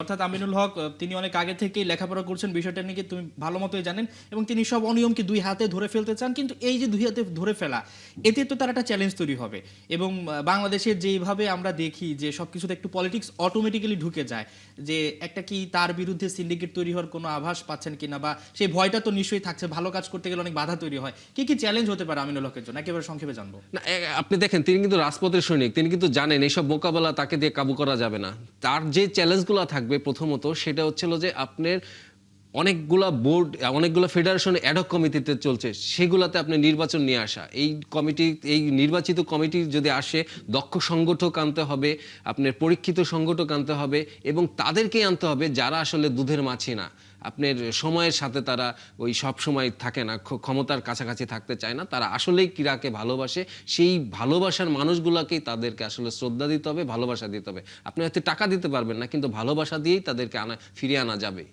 অর্থাৎ আমিনুল হক তিনি অনেক আগে থেকেই লেখাপড়া করছেন, বিষয়টা নিয়ে তুমি ভালো মতোই জানেন, এবং তিনি সব অনিয়মকে দুই হাতে ধরে ফেলতে চান। কিন্তু এই যে দুই হাতে ধরে ফেলা, এতে তো তার একটা চ্যালেঞ্জ তৈরি হবে। এবং বাংলাদেশের যেইভাবে আমরা দেখি যে সবকিছুতে একটু পলিটিক্স অটোমেটিক্যালি ঢুকে যায়, যে একটা কি তার বিরুদ্ধে সিন্ডিকেট তৈরি হওয়ার কোনো আভাস পাচ্ছেন কিনা, বা সেই ভয়টা তো নিশ্চয়ই থাকছে, ভালো কাজ করতে গেলে অনেক বাধা তৈরি হয়। কি কি চ্যালেঞ্জ হতে পারে আমিনুল হকের জন্য, একেবারে সংক্ষেপে জানবো। না, আপনি দেখেন তিনি কিন্তু রাজপথের সৈনিক, তিনি কিন্তু জানেন এইসব মোকাবেলা তাকে দিয়ে কাবু করা যাবে না। তার যে চ্যালেঞ্জগুলো থাকবে প্রথমত সেটা হচ্ছিল যে আপনার অনেকগুলা বোর্ড, অনেকগুলো ফেডারেশন অ্যাডহক কমিটিতে চলছে, সেগুলাতে আপনি নির্বাচন নিয়ে আসা। এই কমিটি, এই নির্বাচিত কমিটি যদি আসে, দক্ষ সংগঠক আনতে হবে, আপনার পরীক্ষিত সংগঠক আনতে হবে, এবং তাদেরকেই আনতে হবে যারা আসলে দুধের মাছি না। আপনার সময়ের সাথে তারা ওই সব সময় থাকে না, ক্ষমতার কাছাকাছি থাকতে চায় না, তারা আসলেই ক্রীড়াকে ভালোবাসে। সেই ভালোবাসার মানুষগুলোকেই তাদেরকে আসলে শ্রদ্ধা দিতে হবে, ভালোবাসা দিতে হবে। আপনি হয়তো টাকা দিতে পারবেন না, কিন্তু ভালোবাসা দিয়েই তাদেরকে ফিরিয়ে আনা যাবে।